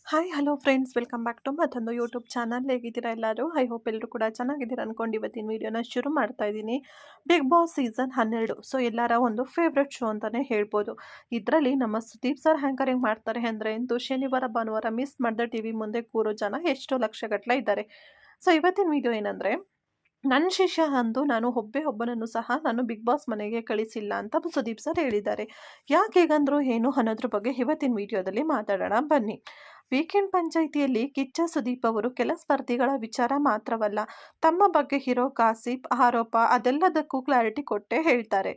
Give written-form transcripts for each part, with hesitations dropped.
Hi hello friends, welcome back to ಮತ್ತೊಂದು YouTube channel. ಹೇಗಿದ್ದೀರಾ ಎಲ್ಲರೂ? ಐ ಹೋಪ್ ಎಲ್ಲರೂ ಕೂಡ ಚೆನ್ನಾಗಿದ್ದೀರಾ ಅನ್ಕೊಂಡು ಇವತ್ತಿನ ವಿಡಿಯೋನ ಶುರು ಮಾಡ್ತಾ ಇದ್ದೀನಿ. ಬಿಗ್ ಬಾಸ್ ಸೀಸನ್ 12 ಸೊ ಎಲ್ಲರ ಒಂದು ಫೇವ್ರೆಟ್ ಶೋ ಅಂತಲೇ ಹೇಳ್ಬೋದು. ಇದರಲ್ಲಿ ನಮ್ಮ ಸುದೀಪ್ ಸರ್ ಹ್ಯಾಂಕರಿಂಗ್ ಮಾಡ್ತಾರೆ ಅಂದರೆ ಇಂದು ಶನಿವಾರ ಭಾನುವಾರ ಮಿಸ್ ಮಾಡದೆ ಟಿ ವಿ ಮುಂದೆ ಕೂರೋ ಜನ ಎಷ್ಟೋ ಲಕ್ಷಗಟ್ಟಲೆ ಇದ್ದಾರೆ. ಸೊ ಇವತ್ತಿನ ವಿಡಿಯೋ ಏನಂದರೆ, ನನ್ನ ಶಿಷ್ಯ ಅಂದು ನಾನು ಒಬ್ಬನನ್ನು ಸಹ ನಾನು ಬಿಗ್ ಬಾಸ್ ಮನೆಗೆ ಕಳಿಸಿಲ್ಲ ಅಂತ ಸುದೀಪ್ ಸರ್ ಹೇಳಿದ್ದಾರೆ. ಯಾಕೆ ಹೀಗಂದ್ರು ಏನು ಅನ್ನೋದ್ರ ಬಗ್ಗೆ ಇವತ್ತಿನ ವಿಡಿಯೋದಲ್ಲಿ ಮಾತಾಡೋಣ ಬನ್ನಿ. ವೀಕೆಂಡ್ ಪಂಚಾಯಿತಿಯಲ್ಲಿ ಕಿಚ್ಚ ಸುದೀಪ್ ಅವರು ಕೆಲ ಸ್ಪರ್ಧಿಗಳ ವಿಚಾರ ಮಾತ್ರವಲ್ಲ, ತಮ್ಮ ಬಗ್ಗೆ ಇರೋ ಗಾಸಿಪ್, ಆರೋಪ ಅದೆಲ್ಲದಕ್ಕೂ ಕ್ಲಾರಿಟಿ ಕೊಟ್ಟೇ ಹೇಳ್ತಾರೆ.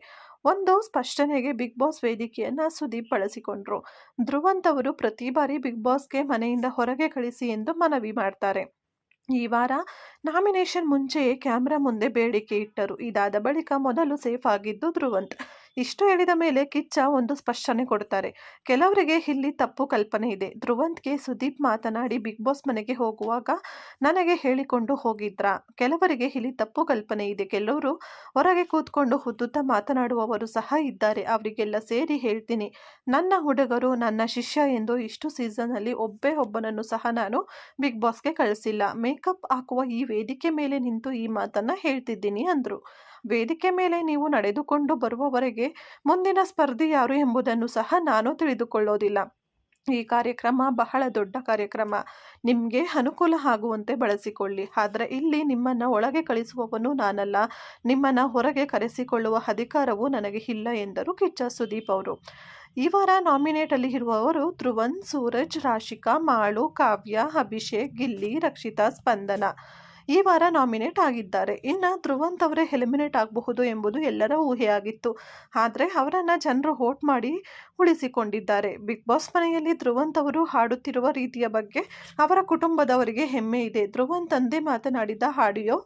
ಒಂದು ಸ್ಪಷ್ಟನೆಗೆ ಬಿಗ್ ಬಾಸ್ ವೇದಿಕೆಯನ್ನ ಸುದೀಪ್ ಬಳಸಿಕೊಂಡ್ರು. ಧ್ರುವಂತ್ ಅವರು ಪ್ರತಿ ಬಾರಿ ಬಿಗ್ ಬಾಸ್ಗೆ ಮನೆಯಿಂದ ಹೊರಗೆ ಕಳಿಸಿ ಎಂದು ಮನವಿ ಮಾಡ್ತಾರೆ. ಈ ವಾರ ನಾಮಿನೇಷನ್ ಮುಂಚೆಯೇ ಕ್ಯಾಮ್ರಾ ಮುಂದೆ ಬೇಡಿಕೆ ಇಟ್ಟರು. ಇದಾದ ಬಳಿಕ ಮೊದಲು ಸೇಫ್ ಆಗಿದ್ದು ಧ್ರುವಂತ್. ಇಷ್ಟು ಹೇಳಿದ ಮೇಲೆ ಕಿಚ್ಚ ಒಂದು ಸ್ಪಷ್ಟನೆ ಕೊಡ್ತಾರೆ. ಕೆಲವರಿಗೆ ಇಲ್ಲಿ ತಪ್ಪು ಕಲ್ಪನೆ ಇದೆ. ಧ್ರುವಂತ್ಗೆ ಸುದೀಪ್ ಮಾತನಾಡಿ ಬಿಗ್ ಬಾಸ್ ಮನೆಗೆ ಹೋಗುವಾಗ ನನಗೆ ಹೇಳಿಕೊಂಡು ಹೋಗಿದ್ರ. ಕೆಲವರಿಗೆ ಇಲ್ಲಿ ತಪ್ಪು ಕಲ್ಪನೆ ಇದೆ. ಕೆಲವರು ಹೊರಗೆ ಕೂತ್ಕೊಂಡು ಉದ್ದುತ್ತ ಮಾತನಾಡುವವರು ಸಹ ಇದ್ದಾರೆ. ಅವರಿಗೆಲ್ಲ ಸೇರಿ ಹೇಳ್ತೀನಿ, ನನ್ನ ಹುಡುಗರು ನನ್ನ ಶಿಷ್ಯ ಎಂದು ಇಷ್ಟು ಸೀಸನ್ನಲ್ಲಿ ಒಬ್ಬನನ್ನು ಸಹ ನಾನು ಬಿಗ್ ಬಾಸ್ಗೆ ಕಳಿಸಿಲ್ಲ. ಮೇಕಪ್ ಹಾಕುವ ಈ ವೇದಿಕೆ ಮೇಲೆ ನಿಂತು ಈ ಮಾತನ್ನ ಹೇಳ್ತಿದ್ದೀನಿ ಅಂದ್ರು. ವೇದಿಕೆ ಮೇಲೆ ನೀವು ನಡೆದುಕೊಂಡು ಬರುವವರೆಗೆ ಮುಂದಿನ ಸ್ಪರ್ಧಿ ಯಾರು ಎಂಬುದನ್ನು ಸಹ ನಾನು ತಿಳಿದುಕೊಳ್ಳೋದಿಲ್ಲ. ಈ ಕಾರ್ಯಕ್ರಮ ಬಹಳ ದೊಡ್ಡ ಕಾರ್ಯಕ್ರಮ. ನಿಮಗೆ ಅನುಕೂಲ ಆಗುವಂತೆ ಬಳಸಿಕೊಳ್ಳಿ. ಆದರೆ ಇಲ್ಲಿ ನಿಮ್ಮನ್ನ ಒಳಗೆ ಕಳಿಸುವವನು ನಾನಲ್ಲ. ನಿಮ್ಮನ್ನ ಹೊರಗೆ ಕರೆಸಿಕೊಳ್ಳುವ ಅಧಿಕಾರವೂ ನನಗೆ ಇಲ್ಲ ಎಂದರು ಕಿಚ್ಚ ಸುದೀಪ್ ಅವರು. ಈ ವಾರ ನಾಮಿನೇಟ್ ಅಲ್ಲಿ ಇರುವವರು ಧ್ರುವಂತ್, ಸೂರಜ್, ರಾಶಿಕಾ, ಮಾಳು, ಕಾವ್ಯ, ಅಭಿಷೇಕ್, ಗಿಲ್ಲಿ, ರಕ್ಷಿತಾ, ಸ್ಪಂದನ ಈ ವಾರ ನಾಮಿನೇಟ್ ಆಗಿದ್ದಾರೆ. ಇನ್ನು ಧ್ರುವಂತ್ ಅವರೇ ಎಲಿಮಿನೇಟ್ ಆಗಬಹುದು ಎಂಬುದು ಎಲ್ಲರ ಊಹೆಯಾಗಿತ್ತು. ಆದರೆ ಅವರನ್ನ ಜನರು ವೋಟ್ ಮಾಡಿ ಉಳಿಸಿಕೊಂಡಿದ್ದಾರೆ. ಬಿಗ್ ಬಾಸ್ ಮನೆಯಲ್ಲಿ ಧ್ರುವಂತ್ ಅವರು ಹಾಡುತ್ತಿರುವ ರೀತಿಯ ಬಗ್ಗೆ ಅವರ ಕುಟುಂಬದವರಿಗೆ ಹೆಮ್ಮೆ ಇದೆ. ಧ್ರುವಂತ್ ತಂದೆ ಮಾತನಾಡಿದ ಆಡಿಯೋ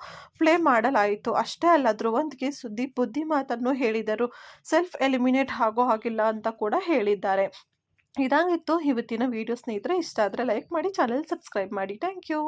ಪ್ಲೇ ಮಾಡಲಾಯಿತು. ಅಷ್ಟೇ ಅಲ್ಲ, ಧ್ರುವಂತ್ಗೆ ಸುದೀಪ್ ಬುದ್ಧಿ ಮಾತನ್ನು ಹೇಳಿದರು. ಸೆಲ್ಫ್ ಎಲಿಮಿನೇಟ್ ಆಗೋ ಹಾಗಿಲ್ಲ ಅಂತ ಕೂಡ ಹೇಳಿದ್ದಾರೆ. ಇದಾಗಿತ್ತು ಇವತ್ತಿನ ವಿಡಿಯೋ ಸ್ನೇಹಿತರೆ. ಇಷ್ಟ ಆದರೆ ಲೈಕ್ ಮಾಡಿ, ಚಾನಲ್ ಸಬ್ಸ್ಕ್ರೈಬ್ ಮಾಡಿ. Thank you.